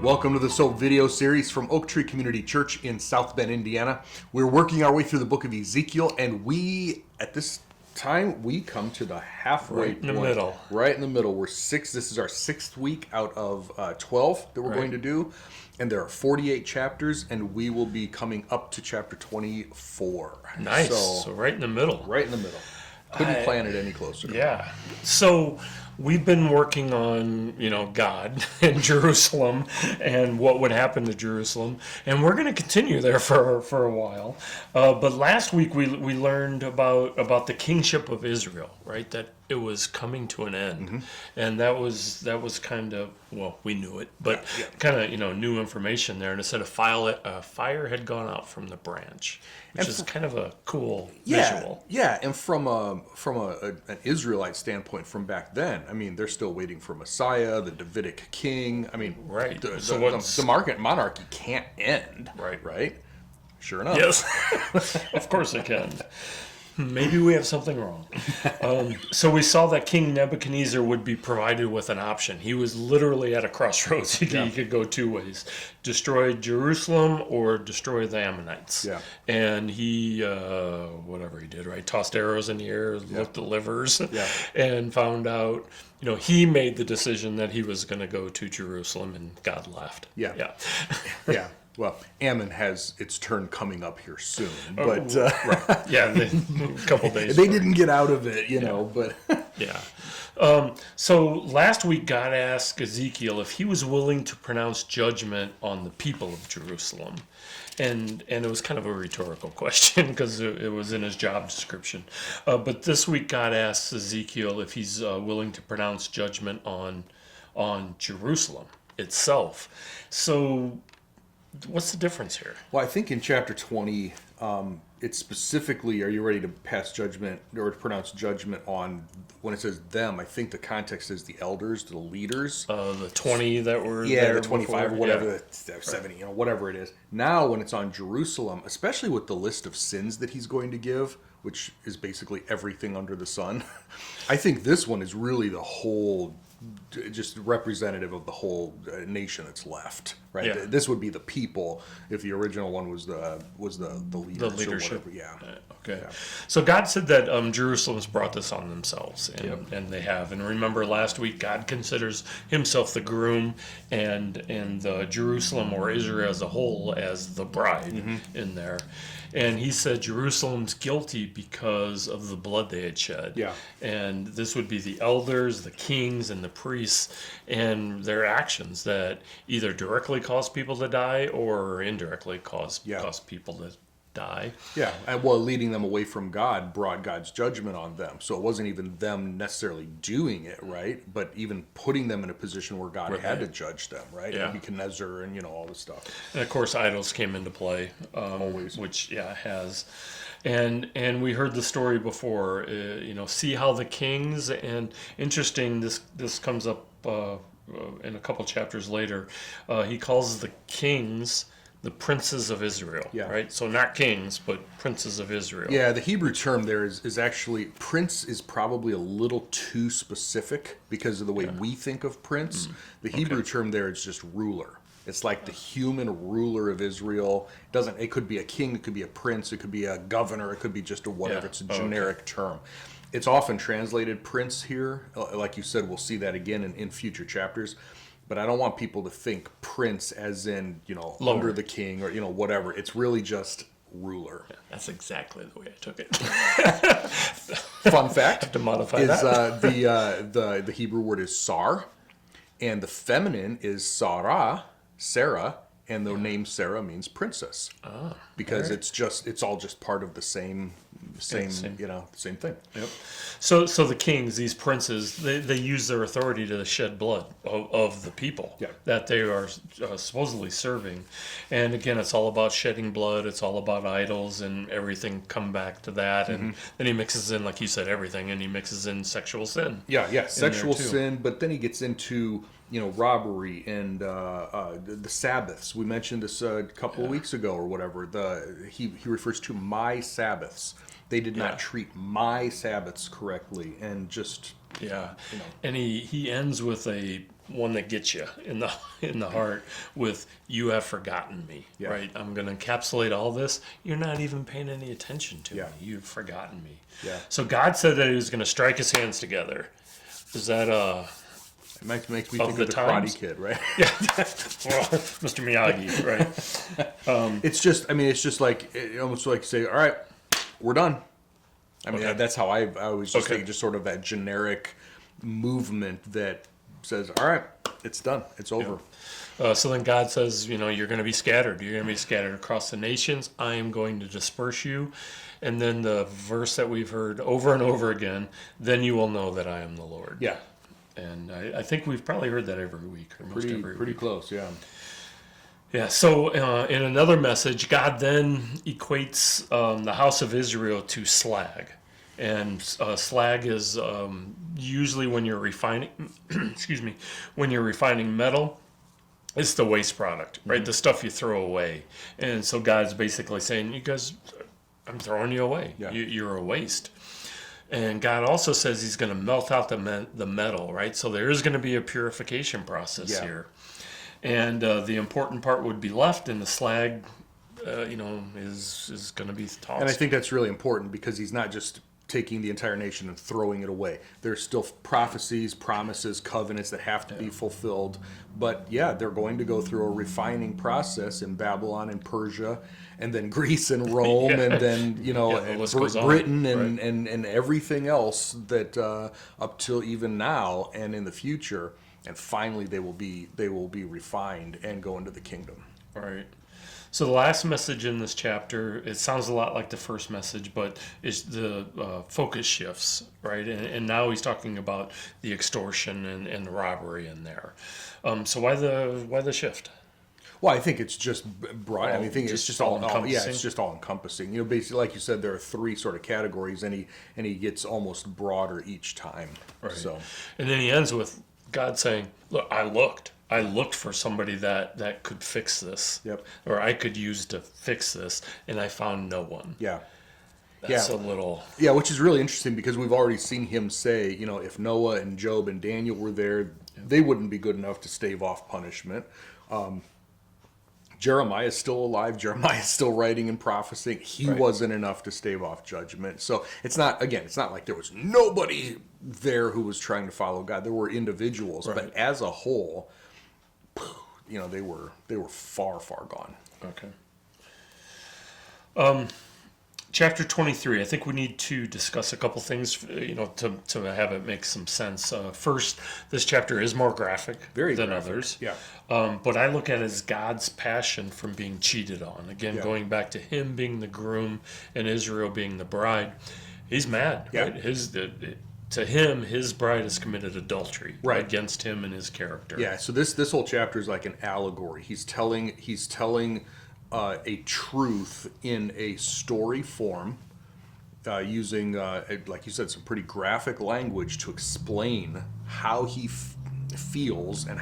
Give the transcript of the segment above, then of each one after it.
Welcome to the S.O.A.P video series from Oak Tree Community Church in South Bend, Indiana. We're working our way through the book of Ezekiel, and at this time, we come to the halfway point. Right in the middle. This is our 6th week out of 12 that we're going to do, and there are 48 chapters, and we will be coming up to chapter 24. Nice. So right in the middle. Right in the middle. Couldn't plan it any closer. Yeah. So we've been working on, God and Jerusalem and what would happen to Jerusalem, and we're going to continue there for a while. But last week we learned about the kingship of Israel, right? That it was coming to an end, and that was kind of, well, we knew it, but kind of new information there. And it said a fire had gone out from the branch, which is kind of a cool visual. Yeah, and from an Israelite standpoint from back then, I mean, they're still waiting for Messiah, the Davidic king. I mean, right. The monarchy can't end. Right? Sure enough. Yes. Of course it can. Maybe we have something wrong. So we saw that King Nebuchadnezzar would be provided with an option. He was literally at a crossroads. He could go two ways: destroy Jerusalem or destroy the Ammonites. Yeah. And he, whatever he did, right? Tossed arrows in the air, looked at livers, and found out, he made the decision that he was going to go to Jerusalem, and God left. Yeah. Well, Ammon has its turn coming up here soon, but a couple days. They didn't get out of it, but So last week, God asked Ezekiel if he was willing to pronounce judgment on the people of Jerusalem, and it was kind of a rhetorical question because it was in his job description. But this week, God asks Ezekiel if he's willing to pronounce judgment on Jerusalem itself. So what's the difference here? Well, I think in chapter 20, it's specifically, are you ready to pass judgment or to pronounce judgment on, when it says them, I think the context is the elders, the leaders. The 20 that were there the 25 before, or whatever, 70, whatever it is. Now when it's on Jerusalem, especially with the list of sins that he's going to give, which is basically everything under the sun, I think this one is really the whole, just representative of the whole nation that's left, right? Yeah. This would be the people if the original one was the leaders, the leadership. Or whatever. Okay. Yeah. So God said that Jerusalem's brought this on themselves, and they have. And remember, last week God considers himself the groom, and Jerusalem or Israel as a whole as the bride in there. And he said Jerusalem's guilty because of the blood they had shed. Yeah. And this would be the elders, the kings, and the priests, and their actions that either directly cause people to die or indirectly cause people to die. Yeah, and leading them away from God brought God's judgment on them. So it wasn't even them necessarily doing it, right? But even putting them in a position where God had to judge them, right? Yeah. Nebuchadnezzar and all this stuff. And of course, idols came into play, always, which has. And we heard the story before. See how the kings, and interesting. This comes up in a couple chapters later. He calls the kings the princes of Israel, right? So not kings, but princes of Israel. Yeah, the Hebrew term there is actually, prince is probably a little too specific because of the way we think of prince. The Hebrew term there is just ruler. It's like the human ruler of Israel. It could be a king, it could be a prince, it could be a governor, it could be just a whatever. It's a generic term. It's often translated prince here. Like you said, we'll see that again in future chapters. But I don't want people to think prince as in, under the king or, whatever. It's really just ruler. Yeah, that's exactly the way I took it. Fun fact. Have to modify is, that. The Hebrew word is sar, and the feminine is Sarah, and the name Sarah means princess. Because it's all just part of the same thing. Yep. So the kings, these princes, they use their authority to shed blood of the people that they are supposedly serving. And again, it's all about shedding blood. It's all about idols, and everything come back to that. And then he mixes in, like you said, everything, and he mixes in sexual sin. Sexual sin, but then he gets into robbery and the Sabbaths. We mentioned this a couple of weeks ago or whatever. He refers to my Sabbaths. They did not treat my Sabbaths correctly, and just and he ends with a one that gets you in the heart with "You have forgotten me." Yeah. Right? I'm going to encapsulate all this. You're not even paying any attention to Yeah. me. You've forgotten me. Yeah. So God said that He was going to strike His hands together. Is that It makes me Of think the of the times? Karate Kid, right? yeah? Well, Mr. Miyagi, right? It's just like, almost like say, all right, we're done. I mean, Okay. that's how I was just Okay. thinking, just sort of that generic movement that says, all right, it's done. It's over. So then God says, you're going to be scattered. You're going to be scattered across the nations. I am going to disperse you. And then the verse that we've heard over and over again, then you will know that I am the Lord. Yeah. And I think we've probably heard that every week, or most every Pretty week. close, yeah. Yeah, so in another message, God then equates the house of Israel to slag. And slag is usually when you're refining, excuse me, when you're refining metal, it's the waste product, right? The stuff you throw away. And so God's basically saying, you guys, I'm throwing you away. Yeah. You're a waste. And God also says He's going to melt out the metal, right? So there is going to be a purification process Yeah. here. And the important part would be left, and the slag, is going to be tossed. And I think that's really important because he's not just taking the entire nation and throwing it away. There's still prophecies, promises, covenants that have to be fulfilled. But yeah, they're going to go through a refining process in Babylon and Persia, and then Greece and Rome, Yeah. and then the and list goes on, Britain right? and everything else that up till even now and in the future. And finally, they will be refined and go into the kingdom. Right. So the last message in this chapter, it sounds a lot like the first message, but it's the focus shifts, right? And now he's talking about the extortion and the robbery in there. So why the shift? Well, I think it's just broad. I mean, I think it's Just just all all-encompassing? it's just all encompassing. Basically, like you said, there are three sort of categories, and he gets almost broader each time. Right. So, And then he ends with God saying, "Look, I looked for somebody that could fix this, Yep. or I could use to fix this, and I found no one." yeah. That's Yeah. a little. Yeah, which is really interesting because we've already seen him say, if Noah and Job and Daniel were there, they wouldn't be good enough to stave off punishment. Jeremiah is still alive. Jeremiah is still writing and prophesying. He Right. wasn't enough to stave off judgment. So it's not like there was nobody there who was trying to follow God. There were individuals, Right. but as a whole, they were far, far gone. Okay. Chapter 23, I think we need to discuss a couple things, to have it make some sense. First, this chapter is more graphic Very than graphic, others. yeah. But I look at it as God's passion from being cheated on. Again, Yeah. going back to Him being the groom and Israel being the bride. He's mad. Yeah. Right? To him, his bride has committed adultery Right. against him and his character. Yeah, so this whole chapter is like an allegory. He's telling a truth in a story form, using like you said, some pretty graphic language to explain how he feels and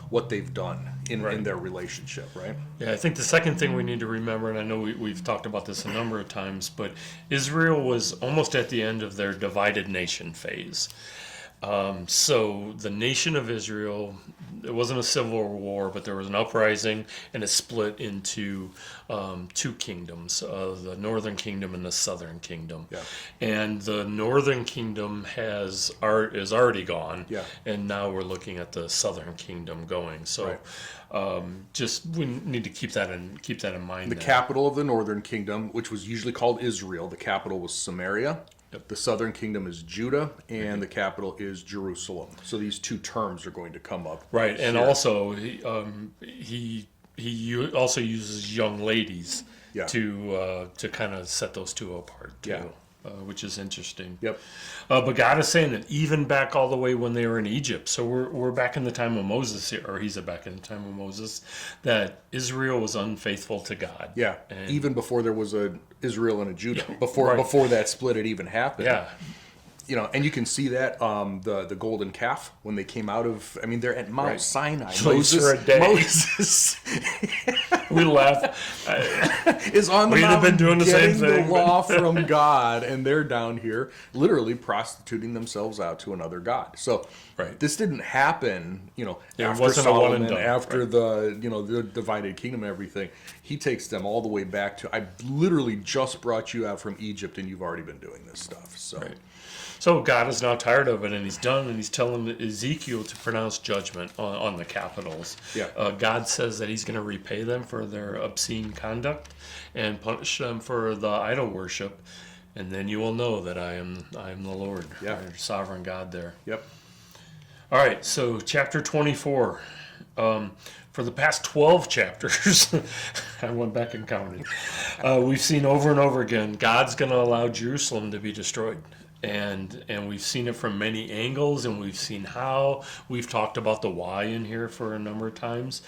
what they've done in their relationship. Right? Yeah, I think the second thing we need to remember, and I know we've talked about this a number of times, but Israel was almost at the end of their divided nation phase. So the nation of Israel, it wasn't a civil war, but there was an uprising, and it split into two kingdoms, the northern kingdom and the southern kingdom. Yeah. And the northern kingdom is already gone, Yeah. and now we're looking at the southern kingdom going. So just we need to keep that in mind. The capital of the northern kingdom, which was usually called Israel, the capital was Samaria. The southern kingdom is Judah, and the capital is Jerusalem. So these two terms are going to come up. Right, and here. also he also uses young ladies Yeah. to kind of set those two apart too, Yeah. Which is interesting. Yep. But God is saying that even back all the way when they were in Egypt, so we're back in the time of Moses here, or he's back in the time of Moses, that Israel was unfaithful to God. Yeah. And- Even before there was a Israel and a Judah, Right. before that split had even happened. Yeah. And you can see that the golden calf when they came out of. I mean, they're at Mount Right. Sinai. Slaves for a day. Moses. We laugh. Is on the We'd have been mountain doing the getting same thing, the law from God, and they're down here literally prostituting themselves out to another god. So Right. this didn't happen, It after wasn't a one and Solomon, done, after right. the divided kingdom and everything. He takes them all the way back to, I literally just brought you out from Egypt, and you've already been doing this stuff. So. Right. So God is now tired of it, and he's done, and he's telling Ezekiel to pronounce judgment on the capitals. Yeah. God says that he's going to repay them for their obscene conduct and punish them for the idol worship, and then you will know that I am the Lord, Yeah. your sovereign God there. Yep. All right, so chapter 24. For the past 12 chapters, I went back and counted. We've seen over and over again, God's going to allow Jerusalem to be destroyed. And we've seen it from many angles, and we've seen how. We've talked about the why in here for a number of times.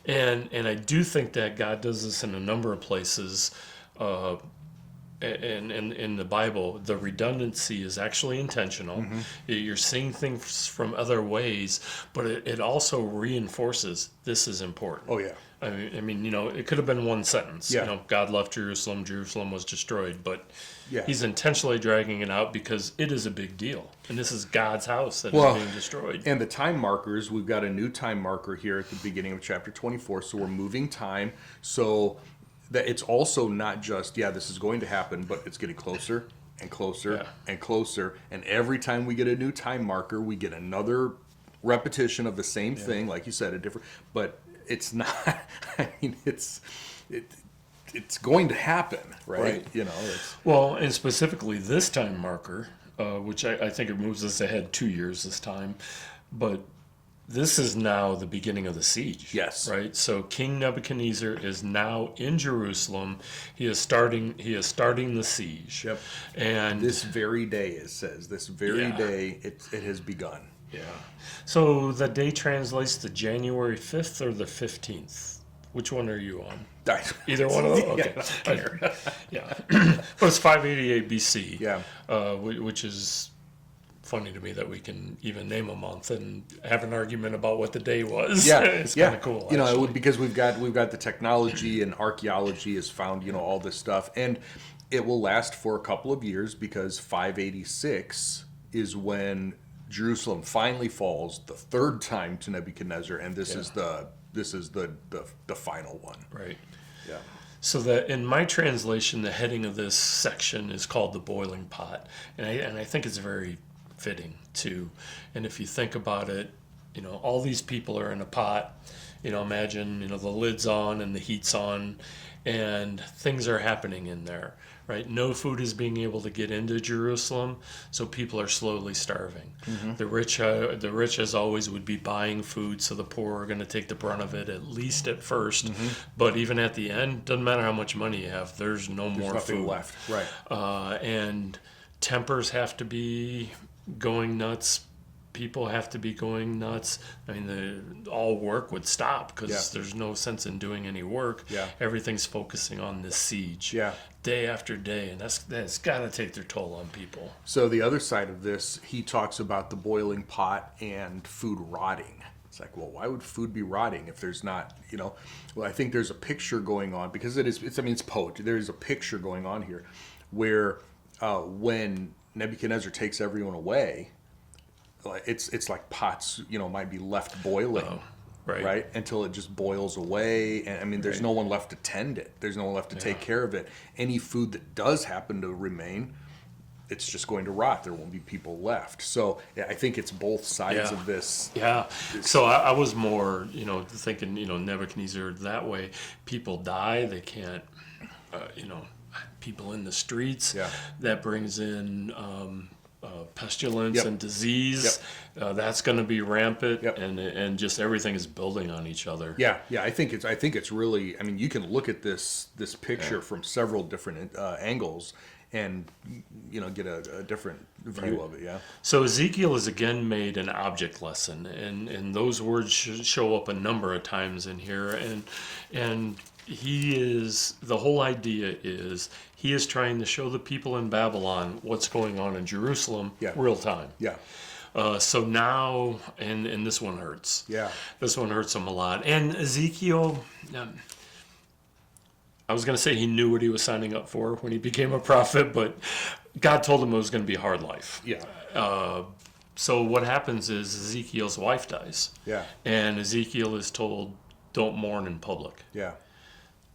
And I do think that God does this in a number of places. In the Bible, the redundancy is actually intentional. Mm-hmm. You're seeing things from other ways, but it also reinforces this is important. Oh, yeah. I mean, it could have been one sentence. Yeah. God left Jerusalem, Jerusalem was destroyed, but Yeah. he's intentionally dragging it out because it is a big deal, and this is God's house that is being destroyed. And the time markers, we've got a new time marker here at the beginning of chapter 24, so we're moving time, so that it's also not just, this is going to happen, but it's getting closer and closer and closer, and every time we get a new time marker, we get another repetition of the same thing, like you said, a different, but it's not, I mean, it's going to happen, right? Well, and specifically this time marker, which I think it moves us ahead 2 years this time, but this is now the beginning of the siege. Yes. Right? So King Nebuchadnezzar is now in Jerusalem. He is starting the siege. Yep. And this very day, it says, this very day, it has begun. Yeah. So the day translates to January 5th or the 15th. Which one are you on? Either one of them? Okay. Yeah. But it's 588 BC. Yeah. Which is funny to me that we can even name a month and have an argument about what the day was. Yeah, It's kind of cool. Because we've got the technology, and archaeology has found all this stuff, and it will last for a couple of years, because 586 is when Jerusalem finally falls the third time to Nebuchadnezzar, and this is the final one. Right. Yeah. So that in my translation, the heading of this section is called the boiling pot, and I think it's very fitting too. And if you think about it, all these people are in a pot. Imagine the lid's on and the heat's on, and things are happening in there. Right, no food is being able to get into Jerusalem, so people are slowly starving. Mm-hmm. The rich, as always, would be buying food, so the poor are going to take the brunt of it, at least at first. Mm-hmm. But even at the end, doesn't matter how much money you have, there's more food left. Right, and tempers have to be going nuts. People have to be going nuts. I mean, all work would stop because there's no sense in doing any work. Yeah. Everything's focusing on this siege. Yeah. Day after day, and that's got to take their toll on people. So the other side of this, he talks about the boiling pot and food rotting. It's like, well, why would food be rotting if there's not, Well, I think there's a picture going on, because it's poetry. There's a picture going on here where when Nebuchadnezzar takes everyone away, it's like pots, might be left boiling. Oh. Right, until it just boils away, and I mean, there's no one left to tend it. There's no one left to take care of it. Any food that does happen to remain, it's just going to rot. There won't be people left. So I think it's both sides of this. Yeah. So I was more, thinking, Nebuchadnezzar that way. People die. They can't, people in the streets. Yeah. That brings in pestilence and disease. Yep. That's going to be rampant, Yep. and just everything is building on each other. Yeah. I think it's really. I mean, you can look at this picture from several different angles, and get a different view of it. Yeah. So Ezekiel is again made an object lesson, and those words show up a number of times in here, and the whole idea is he is trying to show the people in Babylon what's going on in Jerusalem real time. Yeah. So now, and this one hurts. Yeah. This one hurts him a lot. And Ezekiel, I was going to say he knew what he was signing up for when he became a prophet, but God told him it was going to be a hard life. Yeah. So what happens is Ezekiel's wife dies. Yeah. And Ezekiel is told, don't mourn in public. Yeah.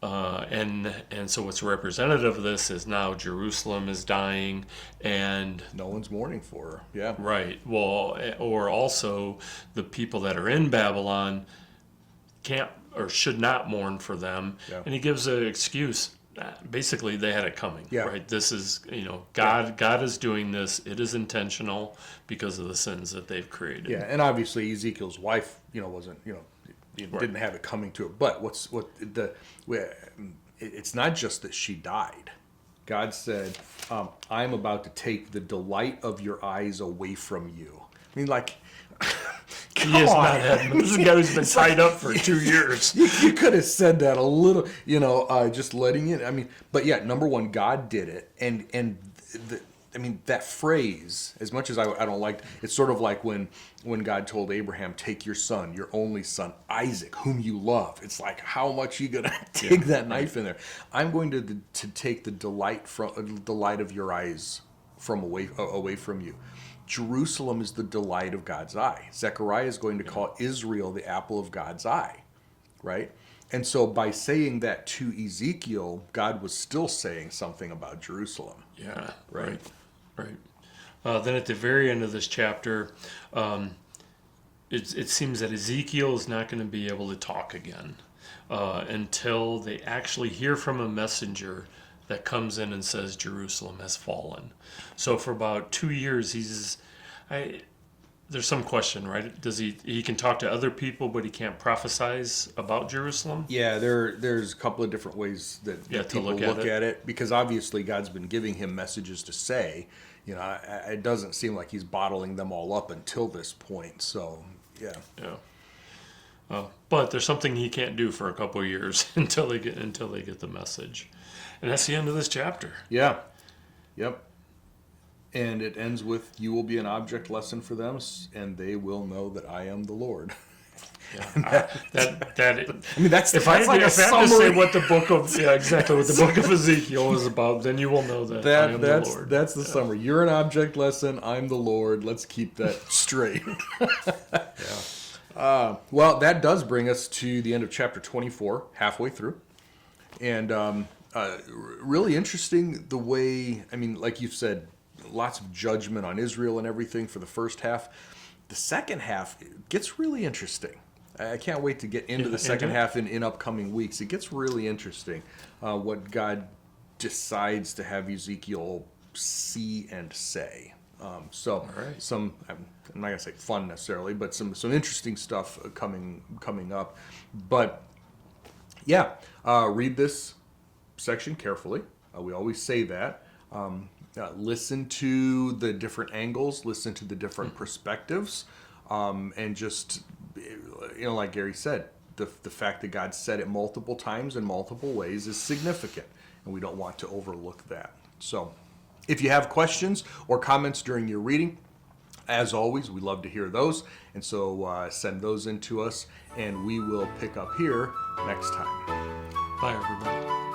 And so what's representative of this is now Jerusalem is dying, and No one's mourning for her. Yeah. right. Well, or also the people that are in Babylon can't or should not mourn for them. Yeah. And he gives an excuse. Basically, they had it coming. Yeah. Right. This is, God. God is doing this. It is intentional because of the sins that they've created. Yeah, and obviously Ezekiel's wife, wasn't, didn't have it coming to it. But it's not just that she died. God said, "I'm about to take the delight of your eyes away from you." I mean, like, come He is on. not having. This is a guy who's been tied up for 2 years. You could have said that a little, just letting it. I mean, but yeah, number one, God did it, and that phrase, as much as I don't like, it's sort of like when God told Abraham, "Take your son, your only son, Isaac, whom you love." It's like, how much are you gonna dig that knife in there? I'm going to take the delight of your eyes from away from you. Jerusalem is the delight of God's eye. Zechariah is going to call Israel the apple of God's eye, right? And so by saying that to Ezekiel, God was still saying something about Jerusalem. Yeah, right. Then at the very end of this chapter, it seems that Ezekiel is not going to be able to talk again until they actually hear from a messenger that comes in and says Jerusalem has fallen. So for about 2 years, there's some question, right? Does he can talk to other people, but he can't prophesize about Jerusalem? Yeah, there's a couple of different ways that people look at it, because obviously God's been giving him messages to say. It doesn't seem like he's bottling them all up until this point. So, yeah. Yeah. But there's something he can't do for a couple of years until they get the message, and that's the end of this chapter. Yeah. Yep. And it ends with, "You will be an object lesson for them, and they will know that I am the Lord." Yeah. That's if I had like to a say summary. what the book of what the book of Ezekiel is about, then you will know that I am the Lord. That's the summary. You're an object lesson. I'm the Lord. Let's keep that straight. Well, that does bring us to the end of chapter 24, halfway through, and really interesting the way. I mean, like you've said, lots of judgment on Israel and everything for the first half. The second half gets really interesting. I can't wait to get into the second half in upcoming weeks. It gets really interesting what God decides to have Ezekiel see and say. So right. I'm not going to say fun necessarily, but some interesting stuff coming up. But yeah, read this section carefully. We always say that. Listen to the different angles, listen to the different perspectives, and just, like Gary said, the fact that God said it multiple times in multiple ways is significant, and we don't want to overlook that. So if you have questions or comments during your reading, as always, we love to hear those, and so send those in to us, and we will pick up here next time. Bye, everybody.